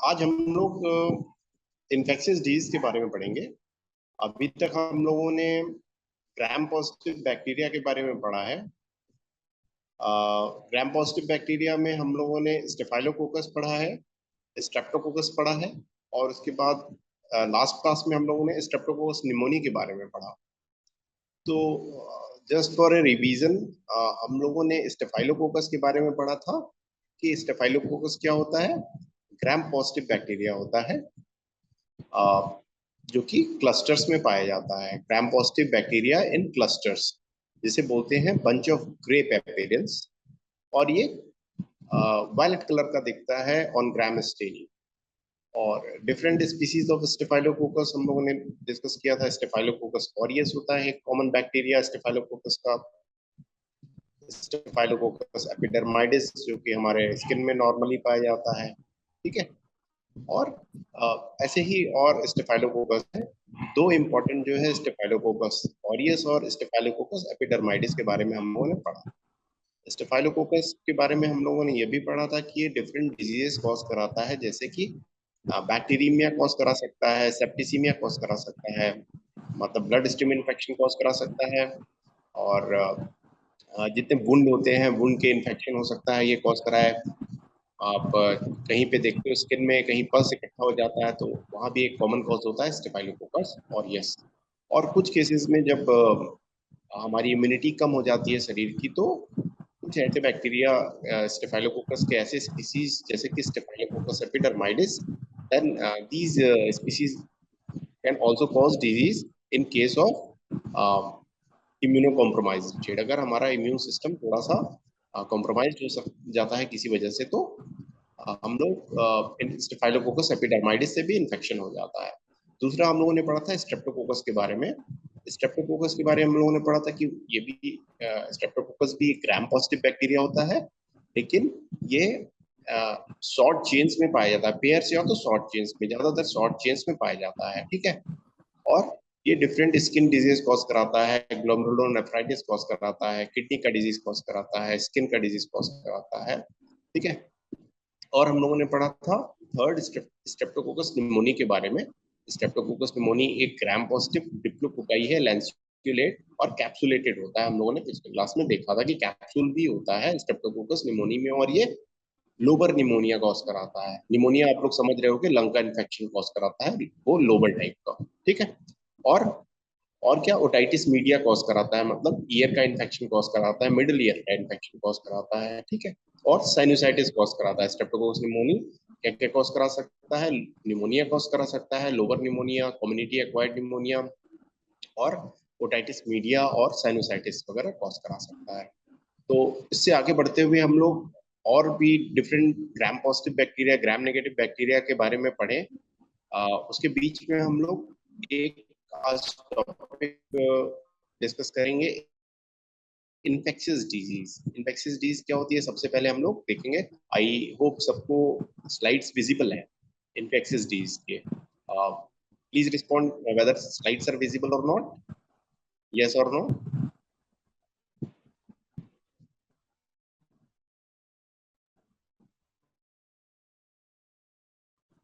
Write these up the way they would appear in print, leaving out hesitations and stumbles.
आज हम लोग इन्फेक्शियस डिजीज के बारे में पढ़ेंगे। अभी तक हम लोगों ने ग्राम पॉजिटिव बैक्टीरिया के बारे में पढ़ा है। ग्राम पॉजिटिव बैक्टीरिया में हम लोगों ने स्टेफाइलोकोकस पढ़ा है, स्ट्रेप्टोकोकस पढ़ा है, और उसके बाद लास्ट क्लास में हम लोगों ने स्ट्रेप्टोकोकस निमोनी के बारे में पढ़ा। तो जस्ट फॉर ए रिवीजन, हम लोगों ने स्टेफाइलोकोकस के बारे में पढ़ा था कि स्टेफाइलोकोकस क्या होता है। ग्राम पॉजिटिव बैक्टीरिया होता है जो कि क्लस्टर्स में पाया जाता है। ग्राम पॉजिटिव बैक्टीरिया इन क्लस्टर्स, जिसे बोलते हैं बंच ऑफ ग्रेप अपीयरेंस, और ये वायलेट कलर का दिखता है ऑन ग्राम स्टेनिंग। और डिफरेंट स्पीसीज ऑफ स्टेफाइलोकोकस हम लोगों ने डिस्कस किया था। स्टेफाइलोकोकस ऑरियस होता है एक कॉमन बैक्टीरिया स्टेफाइलोकोकस का। स्टेफाइलोकोकस एपिडर्माइडिस जो कि हमारे स्किन में नॉर्मली पाया जाता है, ठीक है। और ऐसे ही और स्टेफाइलोकोकस है। दो इम्पोर्टेंट जो है स्टेफाइलोकोकस ऑरियस और स्टेफाइलोकोकस एपिडर्माइडिस के बारे में हम लोगों ने पढ़ा। स्टेफाइलोकोकस के बारे में हम लोगों ने ये भी पढ़ा था कि ये डिफरेंट डिजीजेस कॉज कराता है, जैसे कि बैक्टीरियमिया कॉज करा सकता है, सेप्टिसीमिया कॉज करा सकता है, मतलब ब्लड स्ट्रीम इन्फेक्शन कॉज करा सकता है, और जितने वुंड होते हैं वुंड के इन्फेक्शन हो सकता है ये कॉज कराए। आप कहीं पे देखते हो स्किन में कहीं पल्स इकट्ठा हो जाता है, तो वहाँ भी एक कॉमन कॉज होता है स्टेफाइलोकोकस ऑरियस। और कुछ केसेस में जब हमारी इम्यूनिटी कम हो जाती है शरीर की, तो कुछ ऐसे बैक्टीरिया स्टेफाइलोकोकस के ऐसे स्पीसीज जैसे कि Staphylococcus epidermidis, then these species can also cause disease in case of immuno compromise. अगर हमारा इम्यून सिस्टम थोड़ा सा कॉम्प्रोमाइज हो जाता है किसी वजह से, तो हम लोग स्टेफाइलोकोकस एपिडर्माइडिस से भी इन्फेक्शन हो जाता है। दूसरा हम लोगों ने पढ़ा था स्ट्रेप्टोकोकस के बारे में। स्ट्रेप्टोकोकस के बारे में हम लोगों ने पढ़ा था कि ये भी स्ट्रेप्टोकोकस भी ग्राम पॉजिटिव बैक्टीरिया होता है, लेकिन ये शॉर्ट चेन्स में पाया जाता है। पेयर से या तो शॉर्ट चेन्स में, ज्यादातर शॉर्ट चेन्स में पाया जाता है, ठीक है। और ये डिफरेंट स्किन डिजीज कॉज कराता है, ग्लोमेरुलोनेफ्राइटिस कॉज कराता है, किडनी का डिजीज कॉज कराता है, स्किन का डिजीज कॉज कराता है, ठीक है। और हम लोगों ने पढ़ा था थर्ड स्ट्रेप्टोकोकस निमोनी के बारे में। स्ट्रेप्टोकोकस निमोनी एक ग्राम पॉजिटिव डिप्लोकोकाई है, लैंस्क्यूलेट और कैप्सुलेटेड होता है। हम लोगों ने पिछले क्लास में देखा था कि कैप्सूल भी होता है स्ट्रेप्टोकोकस निमोनी में, और ये लोबर निमोनिया कॉज कराता है। निमोनिया आप लोग समझ रहे हो कि लंग का इन्फेक्शन कॉज कराता है, वो लोबर टाइप का, ठीक है। और और क्या, ओटाइटिस मीडिया कॉज कराता है, मतलब ईयर का इन्फेक्शन कॉज कराता है, मिडिल ईयर का इन्फेक्शन कॉज कराता है, ठीक है। और साइनोसाइटिस कॉज कराता है। स्ट्रेप्टोकोकस निमोनी क्या क्या कॉज करा सकता है? निमोनिया कॉज करा सकता है, लोबर निमोनिया, कम्युनिटी एक्वायर्ड निमोनिया, और ओटाइटिस मीडिया और साइनोसाइटिस वगैरह कॉज करा सकता है। तो इससे आगे बढ़ते हुए हम लोग और भी डिफरेंट ग्राम positive bacteria, gram negative bacteria के बारे में पढ़े। उसके बीच में हम लोग एक आज टॉपिक डिस्कस करेंगे, इन्फेक्शियस डिजीज। इन्फेक्शियस डिजीज क्या होती है सबसे पहले हम लोग देखेंगे। आई होप सबको स्लाइड्स विजिबल है इन्फेक्शियस डिजीज के। Please respond whether slides are visible or not, yes or no.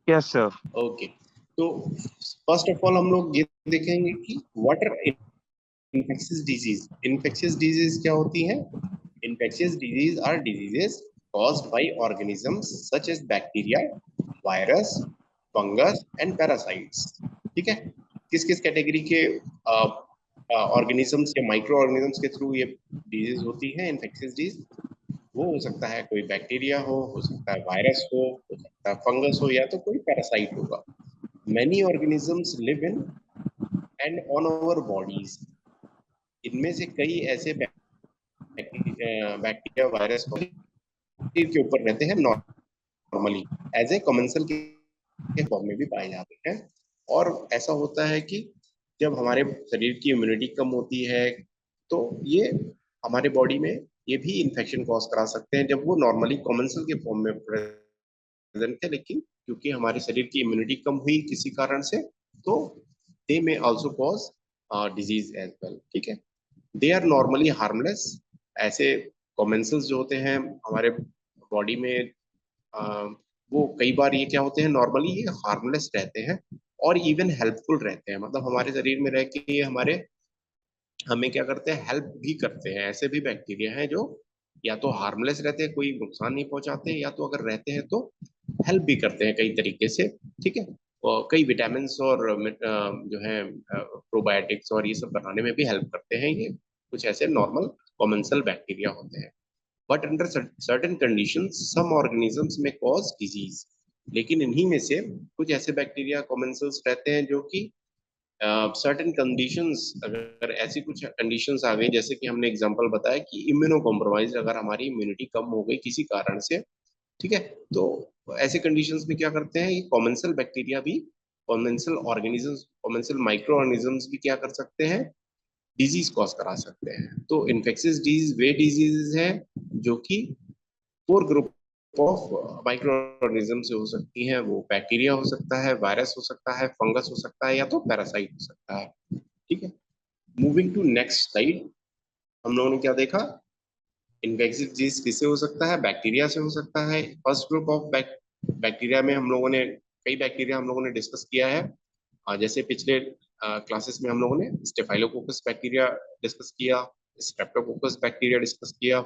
Yes sir. Okay, तो फर्स्ट ऑफ ऑल हम लोग ये देखेंगे कि what are infectious disease. Infectious disease क्या होती है? Infectious disease are diseases caused by organisms such as bacteria, virus, fungus and parasites, ठीक है। किस किस कैटेगरी के ऑर्गेनिजम्स या माइक्रो ऑर्गेनिजम्स के थ्रू ये डिजीज होती है इन्फेक्शियस डिजीज? वो हो सकता है कोई बैक्टीरिया हो सकता है वायरस हो सकता है फंगस हो, या तो कोई पैरासाइट होगा। Many organisms live in and on our bodies. इनमें से कई ऐसे बैक्टीरिया वायरस के ऊपर रहते हैं नॉर्मली, एज ए कमेंसल के फॉर्म में भी पाए जाते हैं। और ऐसा होता है कि जब हमारे शरीर की इम्यूनिटी कम होती है, तो ये हमारे बॉडी में ये भी इन्फेक्शन कॉज करा सकते हैं जब वो नॉर्मली कमेंसल के फॉर्म में प्रेजेंट है। लेकिन क्योंकि हमारे शरीर की इम्यूनिटी कम हुई किसी कारण से, तो they may also cause disease as well, ठीक है। They are normally harmless. ऐसे कॉमेंसल्स जो होते हैं हमारे बॉडी में वो कई बार ये क्या होते हैं, नॉर्मली ये हार्मलेस रहते हैं और इवन हेल्पफुल रहते हैं, मतलब हमारे शरीर में रह के ये हमारे हमें क्या करते हैं, हेल्प भी करते हैं। ऐसे भी बैक्टीरिया हैं जो या तो हार्मलेस रहते हैं, कोई नुकसान नहीं पहुंचाते, या तो अगर रहते हैं तो हेल्प भी करते हैं कई तरीके से। ठीक है, और कई विटामिन और जो है प्रोबायोटिक्स और ये सब बनाने में भी हेल्प करते हैं। ये कुछ ऐसे नॉर्मल कॉमेंसल बैक्टीरिया होते हैं। But under certain conditions some organisms may cause disease. लेकिन इन्हीं में से कुछ ऐसे बैक्टीरिया कॉमेंसल्स रहते हैं जो कि सर्टेन कंडीशंस, अगर ऐसी कुछ कंडीशंस आ गई, जैसे कि हमने एग्जांपल बताया कि इम्यूनो कॉम्प्रोमाइज, अगर हमारी इम्यूनिटी कम हो गई किसी कारण से, ठीक है, तो ऐसे कंडीशंस में क्या करते हैं, ये कॉमेंसल बैक्टीरिया भी, कॉमेंसल ऑर्गेनिजम्स, कॉमेंसल माइक्रो ऑर्गेनिजम्स भी क्या कर सकते हैं, डिजीज कॉज करा सकते हैं। तो इन्फेक्शियस डिजीज वे डिजीज हैं जो कि four group of micro organism से हो सकती हैं। वो बैक्टीरिया हो सकता है, वायरस हो सकता है, फंगस हो सकता है, या तो पैरासाइट हो सकता है। ठीक है, मूविंग टू नेक्स्ट स्लाइड। हम लोगों ने क्या देखा, इन्फेक्शियस डिजीज किससे हो सकता है, बैक्टीरिया से हो सकता है। फर्स्ट ग्रुप ऑफ बैक्टीरिया में हम लोगों ने कई बैक्टीरिया हम लोगों ने डिस्कस किया है। जैसे पिछले क्लासेस में हम लोगों ने स्टेफाइलोकोकस बैक्टीरिया डिस्कस किया, स्ट्रेप्टोकोकस बैक्टीरिया डिस्कस किया,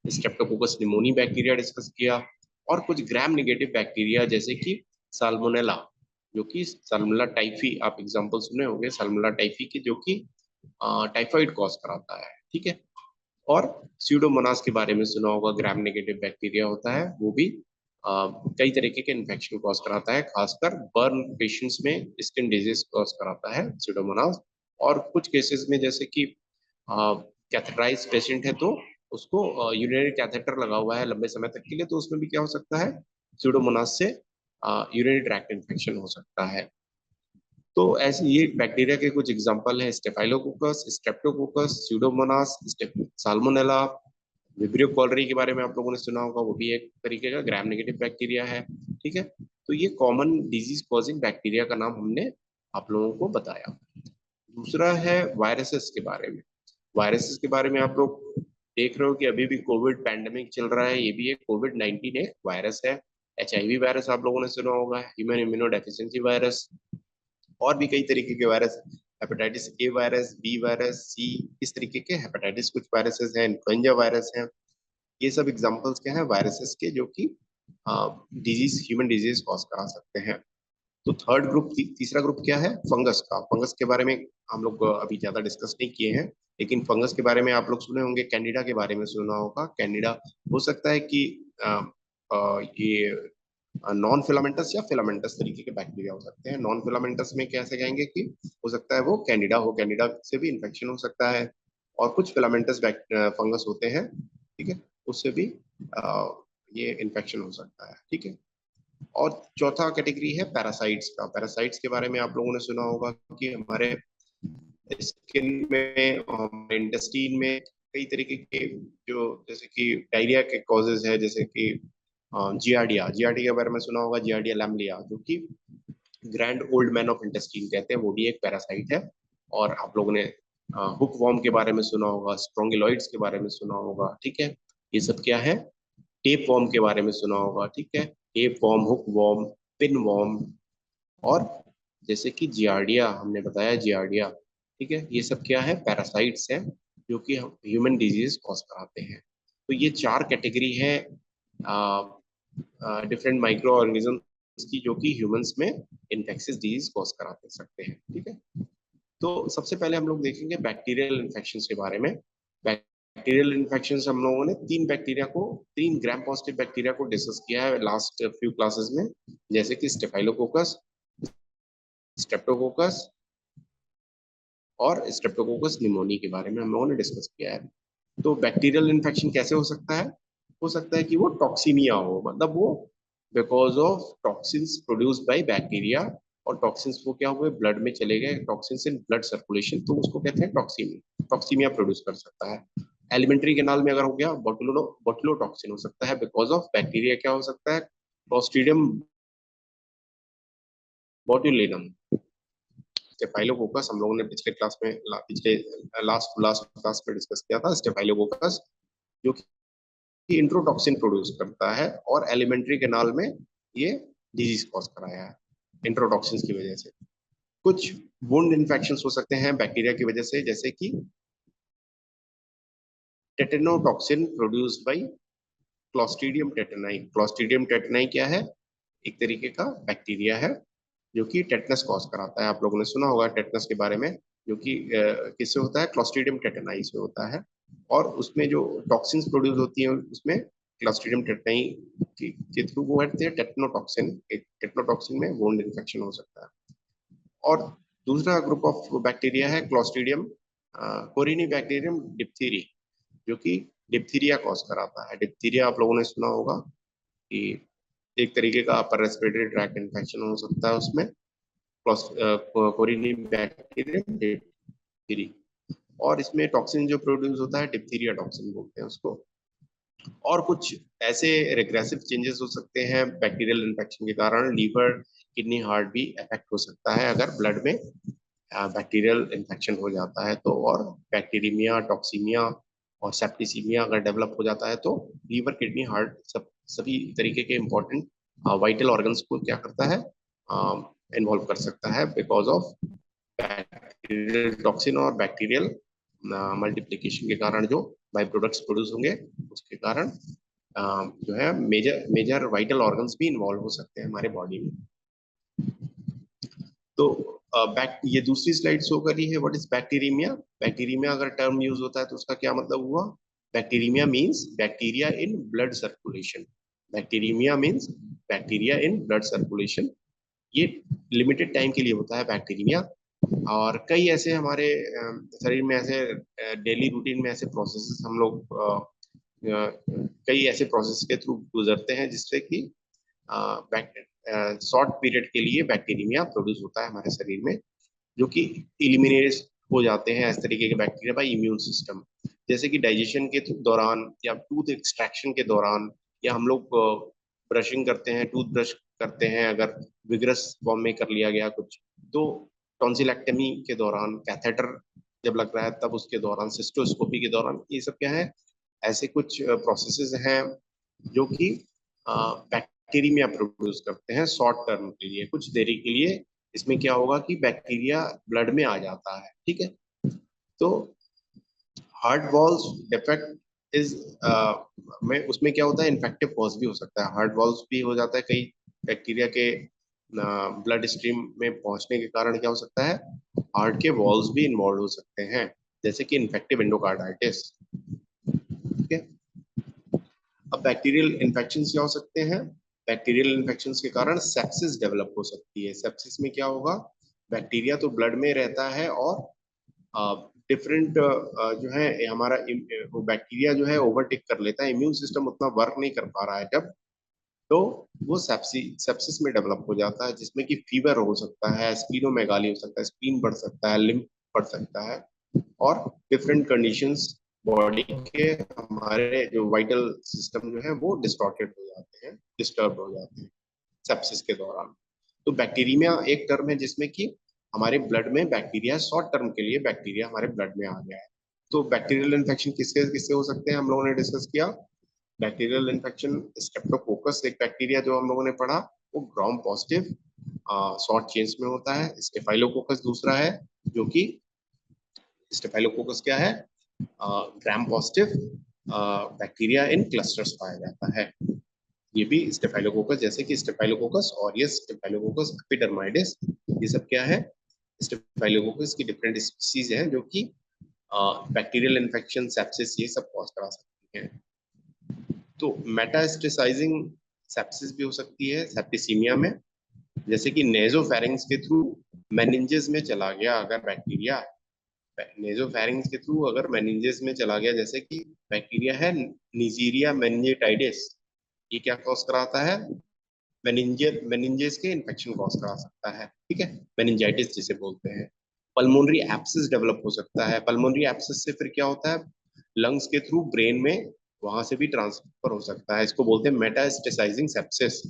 स्ट्रेप्टोकोकस निमोनी बैक्टीरिया डिस्कस किया, और कुछ ग्राम नेगेटिव बैक्टीरिया जैसे कि साल्मोनेला, जो कि साल्मोनेला टाइफी, आप एग्जांपल सुने होंगे साल्मोनेला टाइफी के, जो कि टाइफाइड कॉज कराता है। ठीक है, और स्यूडोमोनास के बारे में सुना होगा, ग्राम नेगेटिव बैक्टीरिया होता है, वो भी कई तरीके के इन्फेक्शन कॉज कराता है, खासकर बर्न पेशेंट्स में स्किन डिजीज कॉज कराता है स्यूडोमोनास। और कुछ केसेस में जैसे कि कैथेटराइज पेशेंट है तो उसको यूरिनरी कैथेटर लगा हुआ है लंबे समय तक के लिए, तो उसमें भी क्या हो सकता है, स्यूडोमोनास से यूरिनरी ट्रैक्ट इन्फेक्शन हो सकता है। तो ऐसे ये बैक्टीरिया के कुछ एग्जांपल हैं, Staphylococcus, Streptococcus, Pseudomonas, Salmonella, Vibrio cholerae के बारे में आप लोगों ने सुना होगा, वो भी एक तरीके का ग्राम नेगेटिव बैक्टीरिया है। ठीक है, तो ये कॉमन डिजीज कॉजिंग बैक्टीरिया का नाम हमने आप लोगों को बताया। दूसरा है वायरसेस के बारे में। वायरसेस के बारे में आप लोग देख रहे हो कि अभी भी कोविड पैंडेमिक चल रहा है, ये भी एक कोविड-19 एक वायरस है। HIV वायरस आप लोगों ने सुना होगा, ह्यूमन इम्यूनो डेफिशिएंसी वायरस, और भी कई तरीके के virus, hepatitis A virus, B virus, C, इस तरीके के हेपेटाइटिस कुछ वायरसेस हैं, इन्फ्लुएंजा वायरस हैं। ये सब एग्जांपल्स क्या हैं वायरसेस के, जो कि डिजीज, ह्यूमन डिजीज कॉज करा सकते हैं। तो थर्ड ग्रुप, तीसरा ग्रुप क्या है, फंगस का। फंगस के बारे में हम लोग अभी ज्यादा डिस्कस नहीं किए हैं, लेकिन फंगस के बारे में आप लोग सुने होंगे, कैंडिडा के बारे में सुना होगा। कैंडिडा हो सकता है कि ये नॉन फिलामेंटस या फिलामेंटस तरीके के बैक्टीरिया हो सकते हैं। नॉन फिलामेंटस में कैसे कहेंगे कि हो सकता है वो कैंडिडा हो, कैंडिडा से भी इन्फेक्शन हो सकता है। और कुछ फिलामेंटस फंगस होते हैं, ठीक है, उससे भी ये इन्फेक्शन हो सकता है। ठीक है, और चौथा कैटेगरी है पैरासाइट्स का। पैरासाइट्स के बारे में आप लोगों ने सुना होगा कि हमारे स्किन में, इंटेस्टीन में कई तरीके के, जो जैसे कि डायरिया के कॉजेज है, जैसे कि जियार्डिया, जियार्डिया के बारे में सुना होगा, जियार्डिया लैम्बलिया, जो कि grand old man of intestine कहते हैं, वो भी एक पैरासाइट है। और आप लोगों ने हुक वॉर्म के बारे में सुना होगा, स्ट्रोंगिलॉइड्स के बारे में सुना होगा। ठीक है, ये सब क्या है, टेप वॉर्म के बारे में सुना होगा। ठीक है, tapeworm, hookworm, pinworm, और जैसे कि जियार्डिया हमने बताया, जियार्डिया, ठीक है, ये सब क्या है, पैरासाइट्स हैं जो कि ह्यूमन डिजीज कॉज कराते हैं। तो ये चार कैटेगरी है डिफरेंट माइक्रो ऑर्गेनिजम्स की, जो कि ह्यूमंस में इन्फेक्शियस डिजीज कॉज कराते सकते हैं। ठीक है, तो सबसे पहले हम लोग देखेंगे बैक्टीरियल इन्फेक्शन के बारे में। बैक्टीरियल इन्फेक्शन हम लोगों ने तीन ग्राम पॉजिटिव बैक्टीरिया को डिस्कस किया है लास्ट फ्यू क्लासेस में, जैसे कि स्टेफाइलोकोकस, स्ट्रेप्टोकोकस और स्ट्रेप्टोकोकस निमोनी के बारे में हम लोगों ने डिस्कस किया है। तो बैक्टीरियल इन्फेक्शन कैसे हो सकता है कि वो टॉक्सीमिया हो, मतलब वो because of toxins produced by bacteria, और टॉक्सिन्स वो क्या हुए, ब्लड में चले गए, टॉक्सिन्स इन ब्लड सर्कुलेशन, तो उसको कहते हैं टॉक्सीमिया, टॉक्सीमिया प्रोड्यूस कर सकता है। एलिमेंट्री कैनाल में अगर हो गया, बोटुलोटॉक्सिन हो सकता है, बिकॉज ऑफ बैक्टीरिया क्या हो सकता है, क्लोस्ट्रीडियम बोटुलिनम। स्टेफाइलोकोकस हम लोगों ने पिछले क्लास में पिछले लास्ट लास्ट क्लास में डिस्कस किया था, स्टेफाइलोकोकस, जो कि इंट्रोटॉक्सिन प्रोड्यूस करता है, और एलिमेंट्री कैनाल में ये डिजीज कॉज कराया है इंट्रोटॉक्सिन्स की वजह से। कुछ वुंड इन्फेक्शंस हो सकते हैं बैक्टीरिया की वजह से, जैसे कि टेटेनोटॉक्सिन प्रोड्यूस्ड बाय क्लॉस्ट्रीडियम टेटेनाई। क्लॉस्ट्रीडियम टेटेनाई क्या है? एक तरीके का बैक्टीरिया है जो कि टेटनस कॉज कराता है। आप लोगों ने सुना होगा टेटनस के बारे में, जो कि किससे होता है? क्लॉस्ट्रीडियम टेटेनाई से होता है। और उसमें जो टॉक्सिन्स प्रोड्यूस होती हैं उसमें क्लॉस्ट्रीडियम टेटेनाई के थ्रू वो हटते हैं टेटनोटॉक्सिन। एक टेटनोटॉक्सिन में वुंड इन्फेक्शन हो सकता है। और दूसरा ग्रुप ऑफ बैक्टीरिया है क्लॉस्ट्रीडियम कोरिनी बैक्टीरियम डिप्थीरी, जो कि डिप्थीरिया कॉज कराता है। डिप्थीरिया आप लोगों ने सुना होगा कि एक तरीके का अपर रेस्पिरेटरी ट्रैक्ट इन्फेक्शन हो सकता है उसमें, कोरिनी बैक्टीरियम डिप्थीरी। और इसमें टॉक्सिन जो प्रोड्यूस होता है डिप्थीरिया टॉक्सिन बोलते हैं उसको। और कुछ ऐसे रिग्रेसिव चेंजेस हो सकते हैं बैक्टीरियल इन्फेक्शन के कारण। लीवर, किडनी, हार्ट भी अफेक्ट हो सकता है अगर ब्लड में बैक्टीरियल इन्फेक्शन हो जाता है तो। और बैक्टीरीमिया, टॉक्सीमिया और सेप्टिसीमिया अगर डेवलप हो जाता है तो लीवर, किडनी, हार्ट सभी तरीके के इंपॉर्टेंट वाइटल ऑर्गन्स को क्या करता है? इन्वॉल्व कर सकता है बिकॉज ऑफ बैक्टीरियल टॉक्सिन और बैक्टीरियल मल्टीप्लिकेशन के कारण जो बाई प्रोडक्ट्स प्रोड्यूस होंगे उसके कारण जो है मेजर मेजर वाइटल ऑर्गन्स भी इन्वॉल्व हो सकते हैं हमारे बॉडी में। तो ये दूसरी स्लाइड शो करी है व्हाट इज बैक्टीरीमिया। बैक्टीरीमिया अगर टर्म यूज होता है तो उसका क्या मतलब हुआ? Bacteraemia means bacteria in blood circulation. Bacteraemia means bacteria in blood circulation. ये लिमिटेड टाइम के लिए होता है बैक्टीरीमिया। और कई ऐसे हमारे शरीर में ऐसे डेली रूटीन में ऐसे प्रोसेसेस हम लोग कई ऐसे प्रोसेस के थ्रू गुजरते हैं जिससे कि शॉर्ट पीरियड के लिए बैक्टीरीमिया प्रोड्यूस होता है हमारे शरीर में, जो कि इलिमिनेट हो जाते हैं इस तरीके के बैक्टीरिया बाय इम्यून सिस्टम। जैसे कि डाइजेशन के दौरान या टूथ एक्सट्रैक्शन के दौरान, या हम लोग ब्रशिंग करते हैं, टूथ ब्रश करते हैं, अगर विग्रस फॉर्म में कर लिया गया कुछ, तो टॉन्सिलेक्टमी के दौरान, कैथेटर जब लग रहा है तब उसके दौरान, सिस्टोस्कोपी के दौरान, ये सब क्या है? ऐसे कुछ प्रोसेसेस हैं जो कि बैक्टीरिया प्रोड्यूस करते हैं शॉर्ट टर्म के लिए, कुछ देरी के लिए। इसमें क्या होगा कि बैक्टीरिया ब्लड में आ जाता है, ठीक है। तो हार्ट वॉल्स डिफेक्ट इज में उसमें क्या होता है? इन्फेक्टिव कॉज भी हो सकता है, हार्ट वॉल्स भी हो जाता है कई बैक्टीरिया के ब्लड स्ट्रीम में पहुंचने के कारण। क्या हो सकता है? हार्ट के वॉल्स भी इन्वॉल्व हो सकते हैं, जैसे कि इन्फेक्टिव एंडोकार्डाइटिस, ठीक है। अब बैक्टीरियल इन्फेक्शन क्या हो सकते हैं? बैक्टीरियल इन्फेक्शन के कारण सेप्सिस डेवलप हो सकती है। सेप्सिस में क्या होगा? बैक्टीरिया तो ब्लड में रहता है और डिफरेंट जो है हमारा वो बैक्टीरिया जो है ओवरटेक कर लेता है, इम्यून सिस्टम उतना वर्क नहीं कर पा रहा है जब, तो वो सेप्सिस में डेवलप हो जाता है, जिसमें कि फीवर हो सकता है, स्प्लीनोमेगाली हो सकता है, स्प्लीन बढ़ सकता है, लिम्फ बढ़ सकता है, और डिफरेंट कंडीशंस बॉडी के हमारे जो वाइटल सिस्टम जो है वो डिस्टॉर्टेड हो जाते हैं, डिस्टर्ब हो जाते हैं सेप्सिस के दौरान। तो बैक्टीरिया एक टर्म है जिसमें कि हमारे ब्लड में बैक्टीरिया, शॉर्ट टर्म के लिए बैक्टीरिया हमारे ब्लड में आ गया है। तो बैक्टीरियल इन्फेक्शन किससे किससे हो सकते हैं हम लोगों ने डिस्कस किया। बैक्टीरियल इन्फेक्शन, स्ट्रेप्टोकोकस एक बैक्टीरिया जो हम लोगों ने पढ़ा, वो ग्राम पॉजिटिव शॉर्ट चेन्स में होता है। स्टेफाइलोकोकस दूसरा है, जो कि स्टेफाइलोकोकस क्या है? ग्राम पॉजिटिव बैक्टीरिया इन क्लस्टर्स पाया जाता है। ये भी स्टेफाइलोकोकस, जैसे कि स्टेफाइलोकोकस और ये स्टेफाइलोकोकस एपिडर्माइडिस, ये सब क्या है? स्टेफाइलोकोकस की डिफरेंट स्पीसीज हैं जो कि बैक्टीरियल इन्फेक्शन, सेप्सिस, ये सब कॉज करा सकती हैं। तो मेटास्टेसाइजिंग सेप्सिस भी हो सकती है सेप्टिसीमिया में, जैसे कि नेजोफेरिंग्स के थ्रू मेनिंजेस में चला गया अगर बैक्टीरिया, नेजोफेरिंग्स के थ्रू अगर मेनिंजेस में चला गया, जैसे कि बैक्टीरिया है नीजीरिया मेनिंजेटाइडिस, ये क्या कॉज कराता है? मेनिंजेस के इन्फेक्शन कॉज करा सकता है, ठीक है, मेनिंजाइटिस जिसे बोलते हैं। पल्मोनरी एब्सिस डेवलप हो सकता है। पल्मोनरी एब्सिस से फिर क्या होता है? लंग्स के थ्रू ब्रेन में वहां से भी ट्रांसफर हो सकता है। इसको बोलते हैं मेटास्टेसाइजिंग सेप्सिस।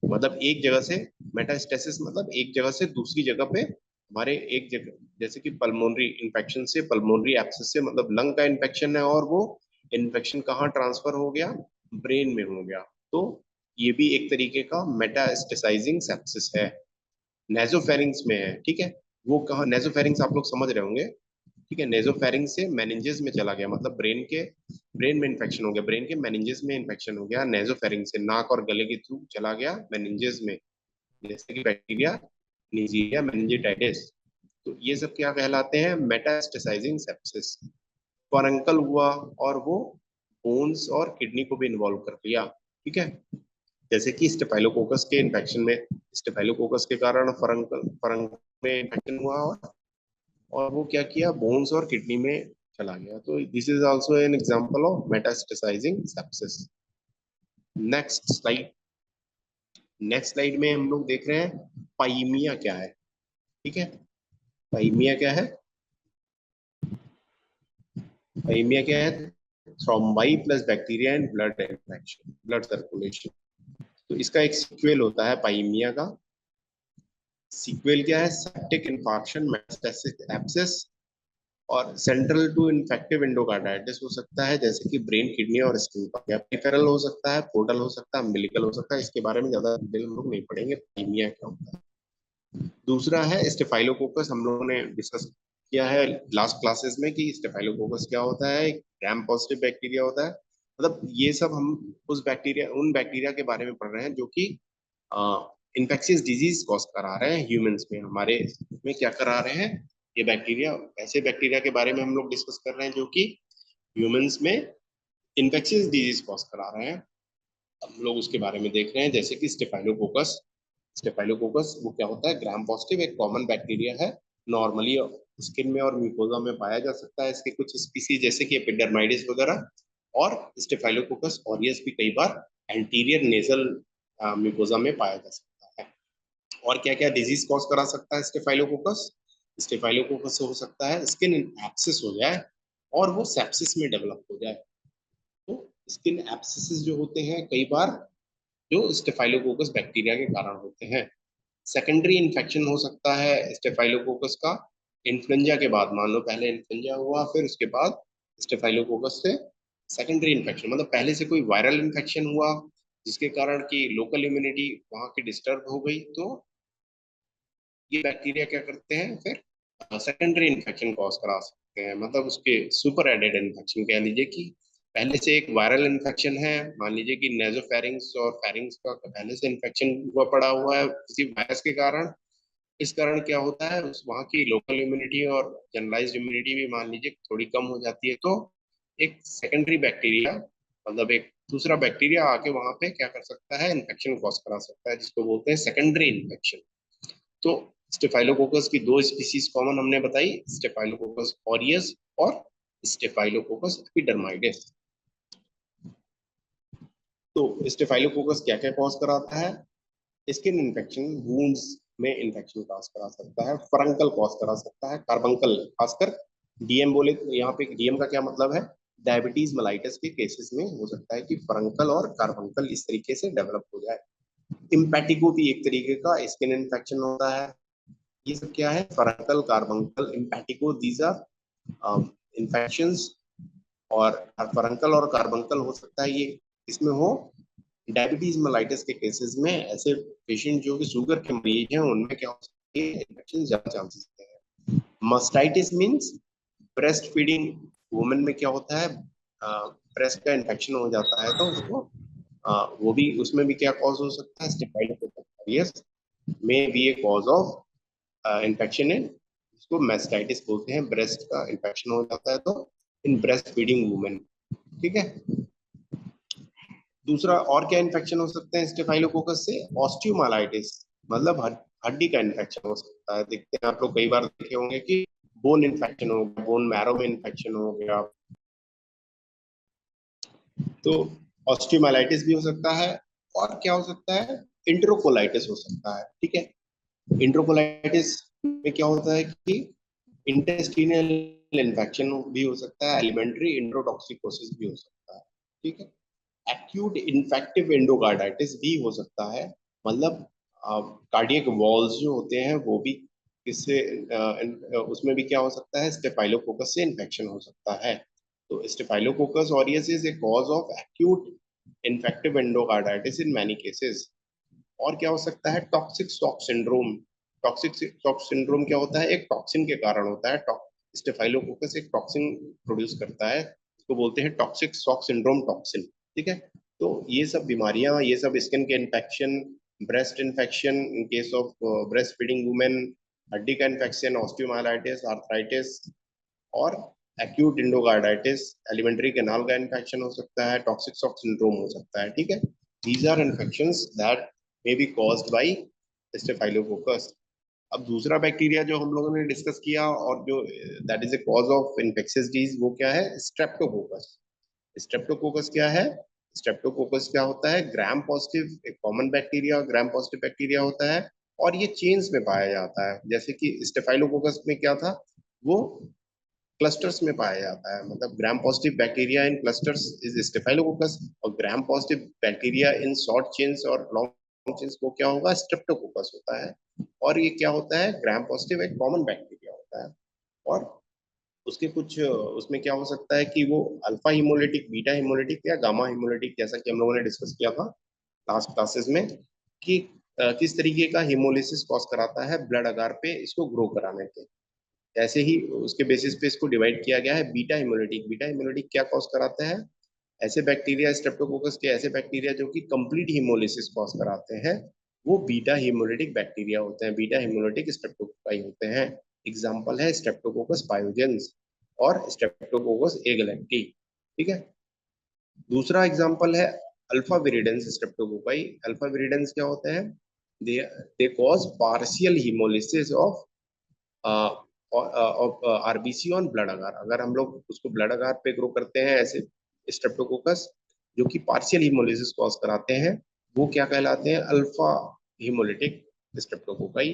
मतलब एक जगह से, मेटास्टेसिस मतलब एक जगह से दूसरी जगह पे हमारे एक जगह, जैसे कि पल्मोनरी इन्फेक्शन से, पल्मोनरी एब्सिस से मतलब लंग का इन्फेक्शन है और वो इन्फेक्शन कहाँ ट्रांसफर हो गया? ब्रेन में हो गया। तो ये भी एक तरीके का मेटास्टेसाइजिंग सेप्सिस है, नेजोफेरिंग्स में है, ठीक है। वो कहा, नेजोफेरिंग्स आप लोग समझ रहे होंगे, ठीक है। नेजोफेरिंग्स से मेनिंजेस में चला गया, मतलब ब्रेन में इन्फेक्शन हो गया, ब्रेन के मेनिंजेस में इन्फेक्शन हो गया, नेजोफेरिंग से नाक और गले के थ्रू चला गया मेनिंजेस में, जैसे कि बैक्टीरिया नीजिया मेनिंजाइटिस। तो ये सब क्या कहलाते हैं, मेटास्टेसाइजिंग सेप्सिस। फरंकल हुआ और वो बोन्स और किडनी को भी इन्वॉल्व कर लिया, ठीक है। जैसे कि स्टेफाइलोकोकस के इन्फेक्शन में, स्टेफाइलोकोकस के कारण फरंक में इन्फेक्शन हुआ, और वो क्या किया, बोन्स और किडनी में चला गया। तो this is also an example of metastasizing sepsis. Next slide. Next slide में हम लोग देख रहे हैं पाइमिया क्या है, ठीक है। पाइमिया क्या है, पाइमिया क्या है, thrombi plus bacteria and blood infection, blood circulation. तो इसका एक सीक्वेल होता है पाइमिया का। सीक्वेल क्या है, सेप्टिक इन्फार्क्शन, मेटास्टेसिस एब्सेस और सेंट्रल टू इन्फेक्टिव एंडोकार्डाइटिस हो सकता है, जैसे कि ब्रेन, किडनी और स्किन का। या पेरिफेरल हो सकता है, पोर्टल हो सकता है, अम्बिलिकल हो सकता है। इसके बारे में ज्यादा डिटेल हम लोग नहीं पढ़ेंगे, पाइमिया क्या होता है। दूसरा है स्टेफाइलोकोकस, हम लोगों ने डिस्कस किया है लास्ट क्लासेस में कि स्टेफाइलोकोकस क्या होता है, ग्राम पॉजिटिव बैक्टीरिया होता है। मतलब ये सब हम उन बैक्टीरिया के बारे में पढ़ रहे हैं जो कि इन्फेक्शियस डिजीज कॉज करा रहे हैं ह्यूमंस में, हमारे में क्या करा रहे हैं ये बैक्टीरिया। ऐसे बैक्टीरिया के बारे में हम लोग डिस्कस कर रहे हैं जो कि ह्यूमंस में इन्फेक्शियस डिजीज कॉज करा रहे हैं, हम लोग उसके बारे में देख रहे हैं। जैसे कि स्टेफाइलोकोकस, स्टेफाइलोकोकस वो क्या होता है, ग्राम पॉजिटिव एक कॉमन बैक्टीरिया है, नॉर्मली स्किन में और म्यूकोजा में पाया जा सकता है। इसके कुछ स्पीसीज जैसे कि एपिडर्माइडिस वगैरह, और स्टेफाइलोकोकस ऑरियस भी कई बार एंटीरियर नेजल म्यूकोजा में पाया जा सकता है। और क्या क्या डिजीज कॉज करा सकता है स्टेफाइलोकोकस, स्टेफाइलोकोकस हो सकता है स्किन एब्सेस हो जाए और वो सेप्सिस में डेवलप हो जाए। तो स्किन एब्सेसिस जो होते हैं कई बार जो स्टेफाइलोकोकस बैक्टीरिया के कारण होते हैं। सेकेंडरी इन्फेक्शन हो सकता है स्टेफाइलोकोकस का इन्फ्लुएंजा के बाद, मान लो पहले इन्फ्लुएंजा हुआ फिर उसके बाद स्टेफाइलोकोकस से सेकेंडरी इन्फेक्शन, मतलब पहले से कोई वायरल इन्फेक्शन हुआ जिसके कारण की लोकल इम्यूनिटी वहां की डिस्टर्ब हो गई, तो ये बैक्टीरिया क्या करते हैं फिर सेकेंडरी इन्फेक्शन कॉज करा सकते हैं। मतलब उसके सुपर एडेड इन्फेक्शन कह लीजिए कि पहले से एक वायरल इन्फेक्शन है, मान लीजिए कि नेजोफेरिंग्स और फेरिंग्स का पहले से इन्फेक्शन हुआ पड़ा हुआ है किसी वायरस के कारण। इस कारण क्या होता है, उस वहाँ की लोकल इम्यूनिटी और जनरलाइज्ड इम्यूनिटी भी मान लीजिए थोड़ी कम हो जाती है, तो एक सेकेंडरी बैक्टीरिया, मतलब एक दूसरा बैक्टीरिया आके वहां पे क्या कर सकता है, इन्फेक्शन कॉज करा सकता है, जिसको बोलते हैं सेकेंडरी इन्फेक्शन। तो स्टेफाइलोकोकस की दो स्पीसीज कॉमन हमने बताई, स्टेफाइलोकोकस ऑरियस और स्टेफाइलोकोकस एपिडर्माइडिस। तो स्टेफाइलोकोकस क्या क्या कॉज कराता है, स्किन इन्फेक्शन, वुंड्स में इन्फेक्शन कॉज करा सकता है, फरंकल कॉज करा सकता है, कार्बंकल खासकर डीएम बोले तो यहाँ पे डीएम का क्या मतलब है, डायबिटीज मेलाइटिस के केसेस में हो सकता है कि फरंकल और कार्बंकल इस तरीके से डेवलप हो जाए। इम्पैटिको भी एक तरीके का स्किन इन्फेक्शन होता है। ये सब क्या है, फरंकल, कार्बंकल, इम्पैटिको, दीज आर इन्फेक्शंस। और फरंकल और कार्बंकल हो सकता है ये इसमें हो डायबिटीज मेलाइटिस के केसेस में, ऐसे पेशेंट जो कि शुगर के मरीज हैं उनमें क्या हो सकती है, इन्फेक्शन ज्यादा चांसेस है। Mastitis means breast feeding women में क्या होता है, ब्रेस्ट का इन्फेक्शन हो जाता है तो उसको वो भी, उसमें भी क्या कॉज हो सकता है, Staphylococcus may be a cause of infection in, इसको मेस्टाइटिस बोलते हैं, ब्रेस्ट का इन्फेक्शन हो जाता है तो इन ब्रेस्ट फीडिंग वुमेन, ठीक है। दूसरा और क्या इन्फेक्शन हो सकते हैं स्टेफाइलोकोकस से, ऑस्टियोमाइलाइटिस, मतलब हड्डी का इन्फेक्शन हो सकता है। देखते हैं आप लोग कई बार देखे होंगे कि बोन इन्फेक्शन हो गया, बोन मैरो में इन्फेक्शन हो गया, तो ऑस्टियोमाइलाइटिस भी हो सकता है। और क्या हो सकता है, इंट्रोकोलाइटिस हो सकता है, ठीक है। इंट्रोकोलाइटिस में क्या होता है कि इंटेस्टिनल इन्फेक्शन भी हो सकता है, एलिमेंट्री इंट्रोटॉक्सिकोसिस भी हो सकता है, ठीक है। एक्यूट इन्फेक्टिव एंडोकार्डाइटिस भी हो सकता है, मतलब कार्डियक वॉल्स जो होते हैं वो भी किससे उसमें भी क्या हो सकता है, स्टेफाइलोकोकस से इन्फेक्शन हो सकता है। तो staphylococcus aureus is a cause of acute infective endocarditis in many cases. और क्या हो सकता है, toxic shock syndrome. Toxic shock syndrome क्या होता है, एक टॉक्सिन के कारण होता है। स्टेफाइलोकोकस एक टॉक्सिन प्रोड्यूस करता है, इसको बोलते हैं टॉक्सिक शॉक सिंड्रोम टॉक्सिन। ठीक है, तो ये सब बीमारियां, ये सब स्किन के infection, breast infection in case of breast feeding women, हड्डी का इन्फेक्शन, ऑस्टियोमाइलाइटिस, आर्थराइटिस, और एक्यूट इंडोकार्डाइटिस, एलिमेंट्री कैनाल का इन्फेक्शन हो सकता है, टॉक्सिक शॉक सिंड्रोम हो सकता है। ठीक है, these are infections that may be caused by Staphylococcus. अब दूसरा बैक्टीरिया जो हम लोगों ने डिस्कस किया और जो that is a cause of infectious disease, वो क्या है, स्ट्रेप्टोकोकस। स्ट्रेप्टोकोकस क्या है, स्ट्रेप्टोकोकस क्या होता है, ग्राम पॉजिटिव एक कॉमन बैक्टीरिया, ग्राम पॉजिटिव बैक्टीरिया होता है, और ये चेन्स में पाया जाता है। जैसे कि स्टेफाइलोकोकस में क्या था, वो क्लस्टर्स में पाया जाता है, मतलब gram positive bacteria in clusters is Staphylococcus, और gram positive bacteria in short chains और लॉन्ग चेन्स को क्या होगा, स्ट्रेप्टोकोकस होता है। और ये क्या होता है, ग्राम पॉजिटिव एक कॉमन बैक्टीरिया होता है, और उसके कुछ उसमें क्या हो सकता है कि वो अल्फा हिमोलिटिक, बीटा हिमोलिटिक या गामा हिमोलिटिक, जैसा कि हम लोगों ने डिस्कस किया था लास्ट क्लासेस में, कि किस तरीके का हिमोलिसिस कॉज कराता है ब्लड अगार पे इसको ग्रो कराने के। ऐसे ही उसके बेसिस पे इसको डिवाइड किया गया है, बीटा हिमोलिटिक। बीटा हिमोलिटिक क्या कॉज कराते हैं, ऐसे बैक्टीरिया, स्ट्रेप्टोकोकस के ऐसे बैक्टीरिया जो कि कंप्लीट हिमोलिसिस कॉज कराते हैं, वो बीटा हिमोलिटिक बैक्टीरिया होते हैं, बीटा हिमोलिटिक स्ट्रेप्टोकोकाई होते हैं। एग्जाम्पल है स्ट्रेप्टोकोकस पायोजेंस और स्ट्रेप्टोकोकस एगलैक्टी। ठीक है, दूसरा एग्जाम्पल है alpha viridans streptococci. Alpha viridans क्या होते हैं, they they cause partial haemolysis of RBC on blood agar. अगर हम लोग उसको ब्लड अगार पे ग्रो करते हैं ऐसे स्ट्रेप्टोकोकस जो कि पार्शियल हिमोलिसिस कॉज कराते हैं, वो क्या कहलाते हैं, अल्फा हिमोलिटिक स्ट्रेप्टोकोकाई।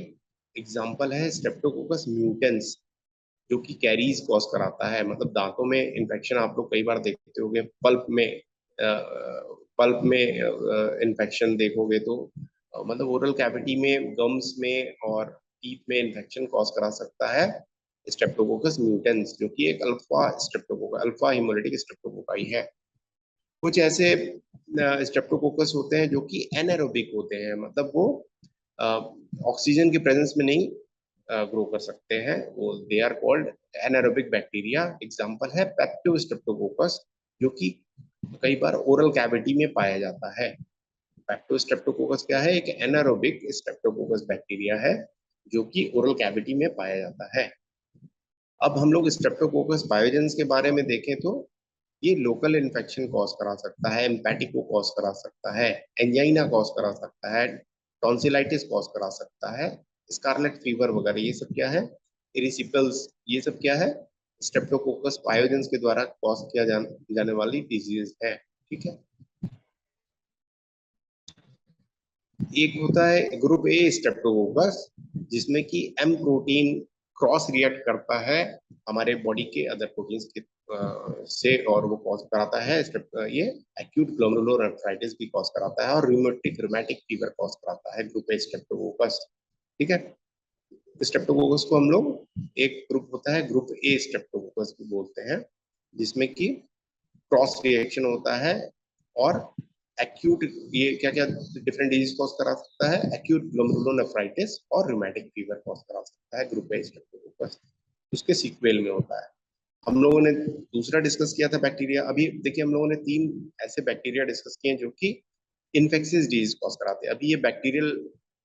एग्जाम्पल है स्ट्रेप्टोकोकस म्यूटेंस जो कि कैरीज कॉज कराता है, मतलब दांतों में इन्फेक्शन आप लोग कई बार देखते होंगे, पल्प में इन्फेक्शन देखोगे तो मतलब ओरल कैविटी में, गम्स में और टीथ में इन्फेक्शन कॉज करा सकता है स्ट्रेप्टोकोकस म्यूटेंस, जो कि एक alpha Streptococcus, alpha haemolytic streptococci है। कुछ ऐसे स्ट्रेप्टोकोकस होते हैं जो कि एनारोबिक होते हैं, मतलब वो ऑक्सीजन के प्रेजेंस में नहीं ग्रो कर सकते हैं, वो they are called anaerobic bacteria. Example है पेप्टोस्ट्रेप्टोकोकस, जो कि कई बार ओरल कैविटी में पाया जाता है। पेप्टोस्ट्रेप्टोकोकस क्या है, एक एनारोबिक स्ट्रेप्टोकोकस बैक्टीरिया है जो कि ओरल कैविटी में पाया जाता है। अब हम लोग स्ट्रेप्टोकोकस पायोजेंस के बारे में देखें तो ये लोकल इन्फेक्शन कॉज करा सकता है, एम्पैटिको कॉज करा सकता है, एंजाइना कॉज करा सकता है, टॉन्सिलाइटिस कॉज करा सकता है, स्कारलेट फीवर वगैरह, ये सब क्या है, इरिसिपल्स, ये सब क्या है, स्ट्रेप्टोकोकस पायोजेंस के द्वारा कॉज किया जाने वाली डिजीज है। ठीक है, एक होता है ग्रुप ए स्ट्रेप्टोकोकस, जिसमें कि एम प्रोटीन क्रॉस रिएक्ट करता है हमारे बॉडी के अदर प्रोटीन्स के से, और वो कॉज कराता है ये एक्यूट ग्लोमेरुलोनेफ्राइटिस भी कॉज कराता है, और रूमेटिक फीवर कॉज कराता है ग्रुप ए स्ट्रेप्टोकोकस। ठीक है, स्ट्रेप्टोकोकस को हम लोग, एक ग्रुप होता है ग्रुप ए स्ट्रेप्टोकोकस भी बोलते हैं, जिसमें कि क्रॉस रिएक्शन होता है, और एक्यूट, ये क्या क्या डिफरेंट डिजीज कॉज करा सकता है, एक्यूट ग्लोमेरुलोनेफ्राइटिस और रूमेटिक फीवर कॉज करा सकता है ग्रुप ए स्ट्रेप्टोकोकस, उसके सीक्वेल में होता है। हम लोगों ने दूसरा डिस्कस किया था बैक्टीरिया। अभी देखिए हम लोगों ने तीन ऐसे बैक्टीरिया डिस्कस किए जो कि इन्फेक्शियस डिजीज कॉज कराते हैं। अभी ये bacterial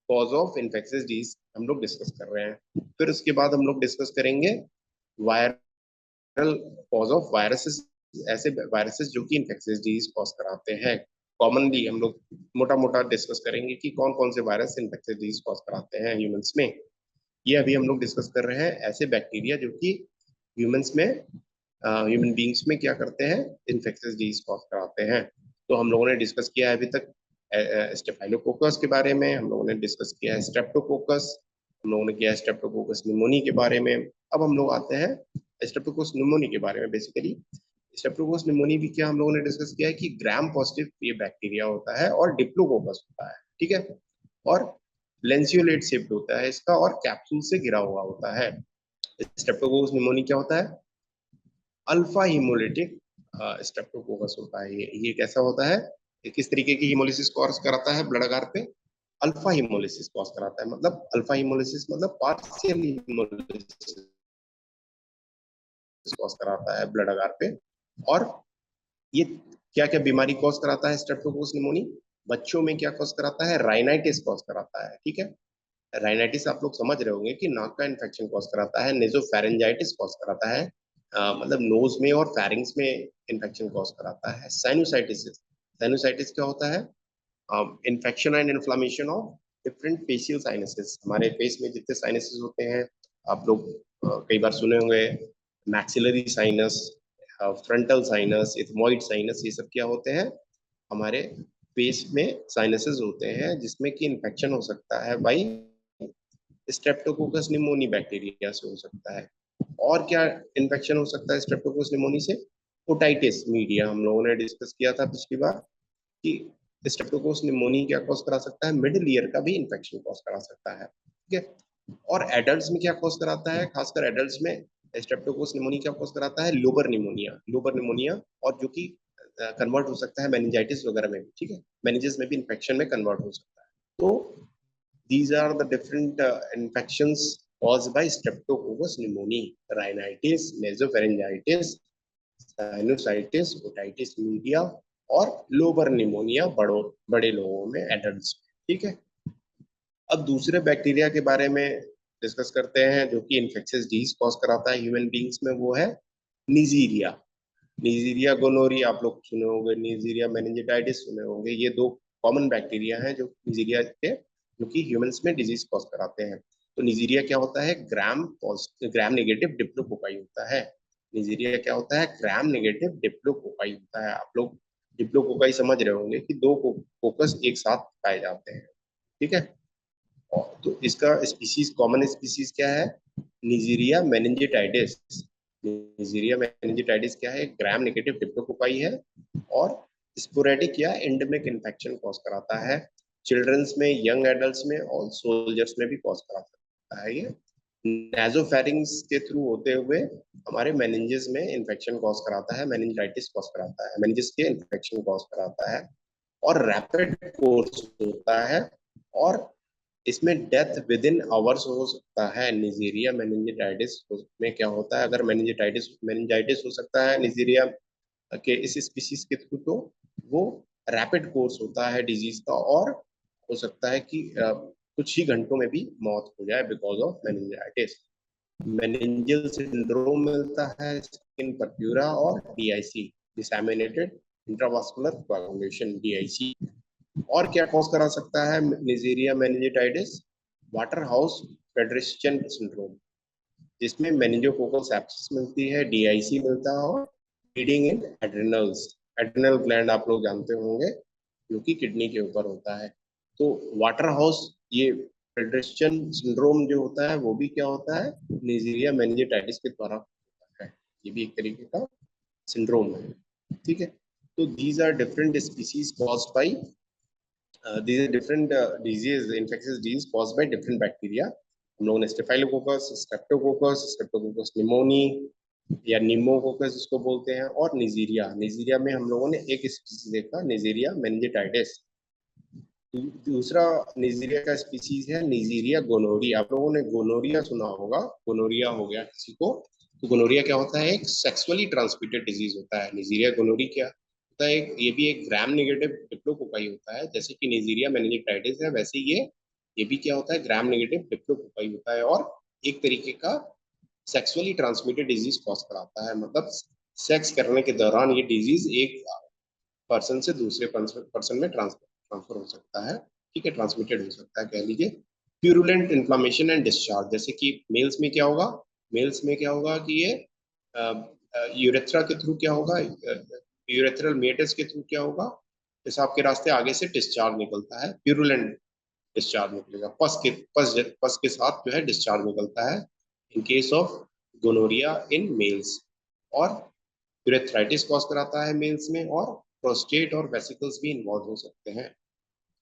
cause of infectious disease हम लोग डिस्कस कर रहे हैं। फिर उसके बाद हम लोग डिस्कस करेंगे वायरल कॉज ऑफ वायरसेस, ऐसे वायरसेस जो कि इन्फेक्शियस डिजीज कॉज कराते हैं। कॉमनली हम लोग मोटा मोटा डिस्कस करेंगे कि कौन कौन से वायरस इन्फेक्शियस डिजीज कॉज कराते हैं ह्यूमंस में। ये अभी हम लोग डिस्कस कर रहे हैं ऐसे बैक्टीरिया जो कि ह्यूमंस में, ह्यूमन बींग्स में क्या करते हैं, इन्फेक्शियस डिजीज कॉज कराते हैं। तो हम लोगों ने डिस्कस किया है अभी तक स्टेफाइलोकोकस के बारे में, हम लोगों ने डिस्कस किया है स्ट्रेप्टोकोकस, हम लोगों ने किया है स्ट्रेप्टोकोकस निमोनी के बारे में। अब हम लोग आते हैं स्ट्रेप्टोकोकस निमोनी के बारे में। बेसिकली स्ट्रेप्टोकोकस निमोनी भी क्या हम लोगों ने डिस्कस किया है कि ग्राम पॉजिटिव ये बैक्टीरिया होता है और डिप्लोकोकस होता है। ठीक है, और लेंसियोलेट शेप्ड होता है इसका, और कैप्सूल से घिरा हुआ होता है। स्ट्रेप्टोकोकस निमोनी क्या होता है, अल्फा हिमोलिटिक स्ट्रेप्टोकोकस होता है। ये कैसा होता है, ये किस तरीके की हीमोलिसिस कॉज कराता है ब्लड आगार पे? अल्फा हीमोलिसिस कॉज कराता है। मतलब अल्फा हीमोलिसिस मतलब पार्शियल हीमोलिसिस कॉज कराता है ब्लड आगार पे। और ये क्या क्या बीमारी कॉज कराता है स्ट्रेप्टोकोकस निमोनी? बच्चों में क्या कॉज कराता है? राइनाइटिस कॉज कराता है। ठीक है, राइनाइटिस आप लोग समझ रहे होंगे कि नाक का इन्फेक्शन कॉज कराता है। नेजोफेरेंजाइटिस कॉज कराता है, मतलब नोज में और फेरिंग्स में इन्फेक्शन कॉज कराता है। साइनोसाइटिस, साइनोसाइटिस क्या होता है? Infection and inflammation of different facial sinuses. हमारे फेस में जितने साइनसेस होते हैं, आप लोग कई बार सुने होंगे, maxillary sinus, frontal sinus, ethmoid sinus, ये सब क्या होते हैं? हमारे फेस में साइनसेस होते हैं जिसमें कि इन्फेक्शन हो सकता है बाई स्ट्रेप्टोकोकस निमोनी बैक्टीरिया से हो सकता है। और क्या इन्फेक्शन हो सकता है स्ट्रेप्टोकोकस निमोनी से? ओटाइटिस मीडिया हम लोगों ने डिस्कस किया था पिछली बार कि स्ट्रेप्टोकोकस निमोनी क्या कॉज करा सकता है? मिडिल ईयर का भी इन्फेक्शन कॉज करा सकता है। ठीक है, और एडल्ट्स में क्या कॉज कराता है? खासकर एडल्ट्स में स्ट्रेप्टोकोकस निमोनी क्या कॉज कराता है? लोबर निमोनिया, लोबर निमोनिया, और जो कि कन्वर्ट हो सकता है मेनिंजाइटिस वगैरह में भी। ठीक है, मेनिजेस में भी इन्फेक्शन में कन्वर्ट हो सकता है। तो these are the different infections caused by Streptococcus pneumoniae: rhinitis, nasopharyngitis, sinusitis, otitis media और लोबर निमोनिया बड़े लोगों में, एडल्ट्स में। ठीक है, अब दूसरे बैक्टीरिया के बारे में डिस्कस करते हैं जो कि इन्फेक्शियस डिजीज कॉज कराता है ह्यूमन बींग्स में। वो है निजीरिया। निजीरिया गोनोरी आप लोग सुने होंगे, निजीरिया मेनिंजाइटिस सुने होंगे। ये दो कॉमन बैक्टीरिया हैं जो निजीरिया के, जो कि ह्यूमंस में डिजीज कॉज कराते हैं। तो निजीरिया क्या होता है? ग्राम नेगेटिव डिप्लोकोकाई होता है। निजीरिया क्या होता है? ग्राम नेगेटिव डिप्लोकोकाई होता है। आप लोग डिप्लोकोकाई समझ रहे होंगे कि दो कोकस एक साथ पाए जाते हैं। ठीक है, तो इसका स्पीसीज, कॉमन स्पीसीज क्या है? Neisseria meningitis. निजीरिया मेनिंजाइटिस क्या है? ग्राम नेगेटिव डिप्लोकोकाई है और स्पोरेडिक या एंडेमिक इन्फेक्शन कॉज कराता है। चिल्ड्रंस में, यंग एडल्ट्स में और सोल्जर्स में भी कॉज करा सकता है। ये नासोफेरिंग्स के थ्रू होते हुए हमारे मेनिंजेस में इन्फेक्शन कॉज कराता है, मेनिंजाइटिस कॉज कराता है, मेनिंजेस के इन्फेक्शन कॉज कराता है और रैपिड कोर्स होता है। और इसमें डेथ विद इन आवर्स हो सकता है। निजीरिया मेनिंजाइटिस में क्या होता है? अगर मेनिंजाइटिस हो सकता है निजीरिया के इस स्पीसीज के थ्रू, तो वो रैपिड कोर्स होता है डिजीज का, और हो सकता है कि कुछ ही घंटों में भी मौत हो जाए because of meningitis. Meningeal syndrome मिलता है स्किन परप्यूरा और DIC, disseminated intravascular coagulation, DIC. और क्या कॉज करा सकता है Neisseria meningitis? Waterhouse Friderichsen syndrome, जिसमें मेनिंजोकोकल सेप्सिस मिलती है, डीआईसी मिलता है और bleeding in adrenals. Adrenal gland आप लोग जानते होंगे जो कि किडनी के ऊपर होता है। तो वाटर हाउस, ये फेडरेशन सिंड्रोम जो होता है वो भी क्या होता है? निजीरिया मेनिंजाइटिस के द्वारा होता है। ये भी एक तरीके का सिंड्रोम है। ठीक है, तो these are different species caused by these are different disease, infectious disease caused by different bacteria. हम लोगों ने स्टेफाइलोकोकस, स्ट्रेप्टोकोकस, स्ट्रेप्टोकोकस निमोनी या निमोकोकस जिसको बोलते हैं, और निजीरिया। निजीरिया में हम लोगों ने एक स्पीसीज देखा, निजीरिया मेनिंजाइटिस। दूसरा निजीरिया का स्पीसीज है निजीरिया गोनोरिया। आप लोगों ने गोनोरिया सुना होगा, गोनोरिया हो गया किसी को, तो गोनोरिया क्या होता है? एक सेक्सुअली ट्रांसमिटेड डिजीज होता है। निजीरिया गोनोरी क्या होता है? ये भी एक ग्राम नेगेटिव डिप्लोकोकाई होता है। जैसे कि निजीरिया मेनिंजाइटिस है, वैसे ये भी क्या होता है? ग्राम नेगेटिव डिप्लोकोकाई होता है, और एक तरीके का सेक्सुअली ट्रांसमिटेड डिजीज कॉज कराता है। मतलब सेक्स करने के दौरान ये डिजीज एक पर्सन से दूसरे पर्सन में ट्रांसफर हो सकता है। ठीक है, ट्रांसमिटेड हो सकता है कह लीजिए। प्यूरुलेंट इन्फ्लामेशन एंड डिस्चार्ज, जैसे कि मेल्स में क्या होगा? मेल्स में क्या होगा कि ये यूरेथ्रा के थ्रू क्या होगा? यूरेथ्रल मेटस के थ्रू क्या होगा? पेशाब के रास्ते आगे से डिस्चार्ज निकलता है, प्यूरुलेंट डिस्चार्ज निकलेगा। पस के साथ जो है डिस्चार्ज निकलता है in case of gonorrhoea in males. और यूरेथ्राइटिस कॉज कराता है मेल्स में, और प्रोस्टेट और वेसिकल्स भी इन्वॉल्व हो सकते हैं।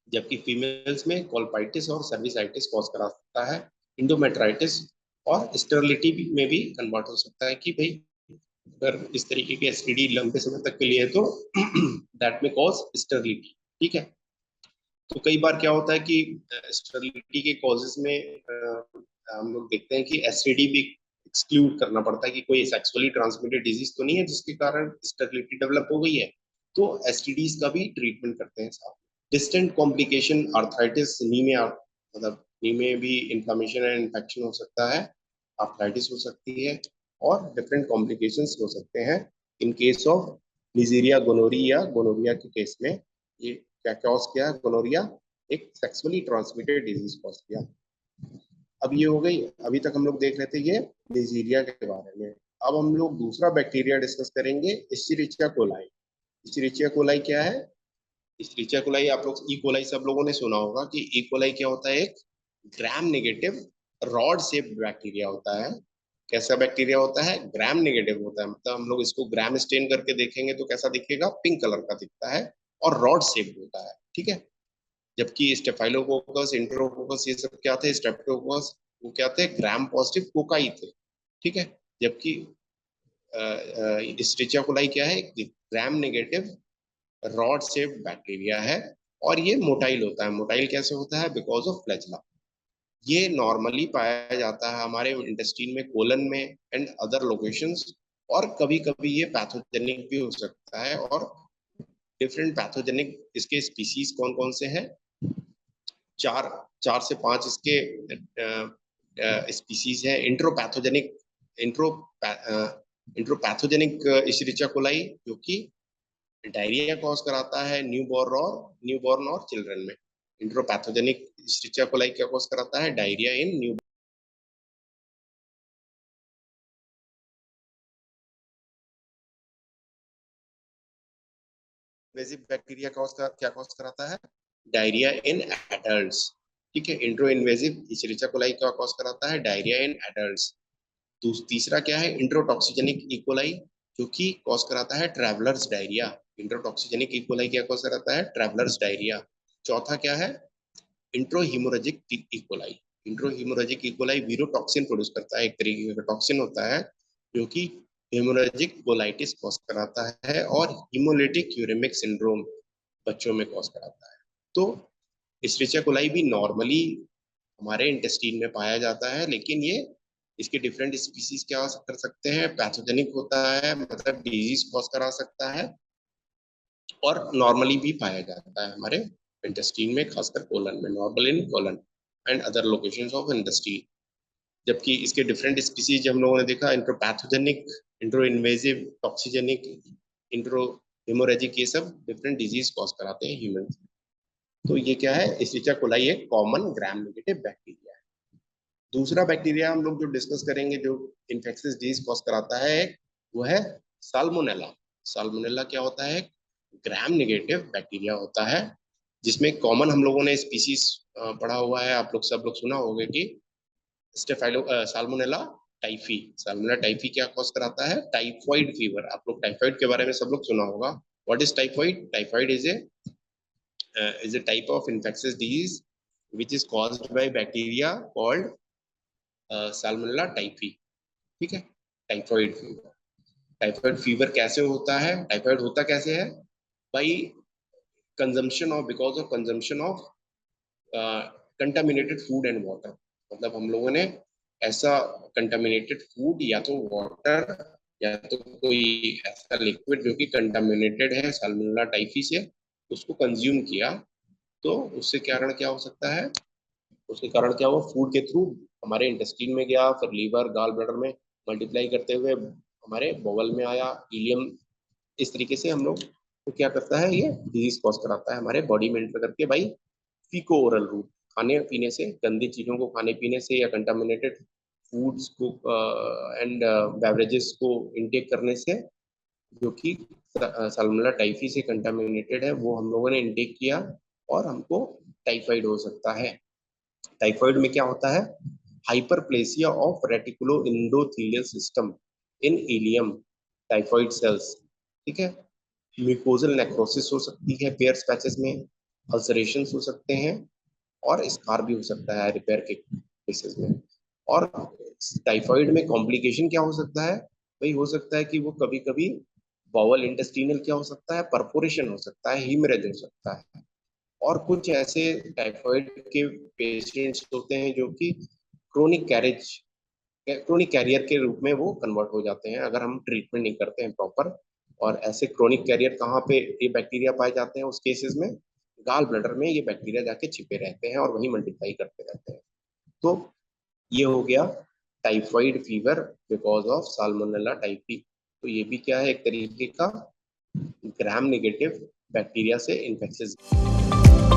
जबकि फीमेल्स में कोल्पाइटिस और सर्विसाइटिस कॉज करा सकता है। इंडोमेट्राइटिस और स्टेरिलिटी में भी कन्वर्ट हो सकता है कि भाई अगर इस तरीके के एसटीडी लंबे समय तक के लिए है तो दैट में कॉज स्टेरिलिटी। ठीक है, तो कई बार क्या होता है कि स्टेरिलिटी के कॉजेज में हम लोग देखते हैं कि एसटीडी भी एक्सक्लूड करना पड़ता है कि कोई सेक्सुअली ट्रांसमिटेड डिजीज तो नहीं है जिसके कारण स्टेरिलिटी डेवलप हो गई है, तो एसटीडीज का भी ट्रीटमेंट करते हैं साथ। डिस्टेंट कॉम्प्लिकेशन आर्थराइटिस, नी में मतलब नी में भी इंफ्लेमेशन एंड इन्फेक्शन हो सकता है, आर्थराइटिस हो सकती है, और डिफरेंट कॉम्प्लिकेशंस हो सकते हैं in case of Neisseria gonorrhoea. Gonorrhoea के केस में ये क्या कॉज किया, गोनोरिया एक सेक्सुअली ट्रांसमिटेड डिजीज कॉज किया। अब ये हो गई, अभी तक हम लोग देख रहे थे ये निजीरिया के बारे में। अब हम लोग दूसरा बैक्टीरिया डिस्कस करेंगे, इस्चेरिचिया कोलाई। इस्चेरिचिया कोलाई क्या है? इस्चेरिचिया कोलाई आप लोग ई कोलाई सब लोगों ने सुना होगा कि ई कोलाई क्या होता है, एक gram negative rod shape bacteria होता है। कैसा बैक्टीरिया होता है? ग्राम नेगेटिव होता है, मतलब हम लोग इसको ग्राम स्टेन करके देखेंगे तो कैसा दिखेगा, पिंक कलर का दिखता है, और रॉड शेप होता है। ठीक है, जबकि स्टेफाइलोकोकस, इंट्रोकोकस, ये सब क्या थे, स्ट्रेप्टोकोकस, वो क्या थे, ग्राम पॉजिटिव कोकाई थे। ठीक है, जबकि स्टिचिया कोलाई क्या है, gram negative rod shape bacteria है, और ये मोटाइल होता है। मोटाइल कैसे होता है? Because of flagella. ये नॉर्मली पाया जाता है हमारे इंटेस्टाइन में, कोलन में एंड अदर लोकेशंस, और कभी कभी ये पैथोजेनिक भी हो सकता है। और डिफरेंट पैथोजेनिक इसके स्पीसीज कौन कौन से हैं? चार, 4 से 5 इसके स्पीसीज है। इंट्रोपैथोजेनिक, इंट्रो इंट्रोपैथोजेनिक इशरिचा कोलाई, जो कि डायरिया कॉज कराता है न्यूबॉर्न और चिल्ड्रन में। इंट्रोपैथोजेनिक इशरिचा कोलाई क्या कॉज कराता है? डायरिया इन न्यू इन्वेजिव बैक्टीरिया क्या कॉज कराता है? Diarrhoea in adults. ठीक है, इंट्रो इन्वेजिव इशरिचा कोलाई क्या कॉज कराता है? Diarrhoea in adults. तीसरा क्या है? इंट्रोटॉक्सिजेनिक इकोलाई, जो कि कॉज कराता है ट्रैवलर्स डायरिया। इंट्रोटॉक्सिजेनिक इकोलाई क्या कॉज कराता है? Travellers diarrhoea. चौथा क्या है? इंट्रोहीमोरेजिक इकोलाई। इंट्रोहीमोरेजिक इकोलाई वीरोटॉक्सिन प्रोड्यूस करता है, एक तरीके का टॉक्सिन होता है जो कि हेमोरेजिक कोलाइटिस कॉज कराता है, और हीमोलिटिक यूरेमिक सिंड्रोम बच्चों में कॉज कराता है। तो इस्चेरिचिया कोलाई भी नॉर्मली हमारे इंटेस्टीन में पाया जाता है, लेकिन ये इसके डिफरेंट स्पीसीज क्या कर सकते हैं, पैथोजेनिक होता है, मतलब डिजीज कॉज करा सकता है, और नॉर्मली भी पाया जाता है हमारे इंटेस्टीन में, खासकर कोलन में, normal in colon and other locations of intestine. जबकि इसके डिफरेंट स्पीसीज हम लोगों ने देखा, इंट्रोपैथोजेनिक, इंट्रो इन्वेजिव, टॉक्सिजेनिक, इंट्रो हेमोरेजिक, ये सब डिफरेंट डिजीज कॉज कराते हैं ह्यूमन। तो ये क्या है, इस्चेरिचिया कोलाई एक कॉमन ग्राम नेगेटिव बैक्टीरिया है। दूसरा बैक्टीरिया हम लोग जो डिस्कस करेंगे जो इन्फेक्शियस डिजीज कॉज कराता है, वो है साल्मोनेला। साल्मोनेला क्या होता है? ग्राम नेगेटिव बैक्टीरिया होता है, जिसमें कॉमन हम लोगों ने स्पीसीज पढ़ा हुआ है, आप लोग सब लोग सुना होगा कि staphylo salmonella typhi. Salmonella typhi क्या कॉज कराता है? Typhoid fever. आप लोग टाइफाइड के बारे में सब लोग सुना होगा। What is typhoid? Typhoid is a type of infectious disease which is caused by bacteria called salmonella typhi. ठीक है, टाइफाइड फीवर। टाइफाइड फीवर कैसे होता है? टाइफाइड होता कैसे है? By consumption of, because of consumption of contaminated food and water. मतलब हम लोगों ने ऐसा कंटामिनेटेड फूड या तो वाटर या तो कोई ऐसा लिक्विड जो कि कंटामिनेटेड है साल्मोनेला टाइफी से, उसको कंज्यूम किया, तो उससे कारण क्या हो सकता है? उसके कारण क्या हुआ, फूड के थ्रू हमारे इंटेस्टाइन में गया, फिर लीवर गाल ब्लडर में मल्टीप्लाई करते हुए हमारे बॉवल में आया, इलियम, इस तरीके से हम लोग तो क्या करता है, ये डिजीज कॉज कराता है हमारे बॉडी में एंटर करके भाई फीको ओरल रूट, खाने पीने से, गंदी चीजों को खाने पीने से, या कंटामिनेटेड फूड्स को एंड बेवरेजेस को इनटेक करने से, जो कि साल्मोनेला टाइफी से कंटामिनेटेड है, वो हम लोगों ने इनटेक किया, और हमको टाइफाइड हो सकता है। टाइफाइड में क्या होता है? Hyperplasia of reticulo endothelial system in ileum typhoid cells. ठीक है, म्यूकोजल नेक्रोसिस हो सकती है पेयर पैचेस में, अल्सरेशन हो सकते हैं, और स्कार भी हो सकता है रिपेयर के केसेस में। और टाइफाइड में कॉम्प्लिकेशन क्या हो सकता है? भाई हो सकता है कि वो कभी कभी बॉवल इंटेस्टिनल क्या हो सकता है, परफोरेशन हो सकता है, हीमरेज हो सकता है। और कुछ ऐसे टाइफाइड के पेशेंट्स होते हैं जो कि क्रोनिक कैरेज क्रोनिक कैरियर के रूप में वो कन्वर्ट हो जाते हैं अगर हम ट्रीटमेंट नहीं करते हैं प्रॉपर। और ऐसे क्रोनिक कैरियर कहाँ पे ये बैक्टीरिया पाए जाते हैं उस केसेस में, गाल ब्लडर में ये बैक्टीरिया जाके छिपे रहते हैं और वही मल्टीप्लाई करते रहते हैं। तो ये हो गया typhoid fever because of salmonella typhi. तो ये भी क्या है, एक तरीके का ग्राम नेगेटिव बैक्टीरिया से इन्फेक्शन।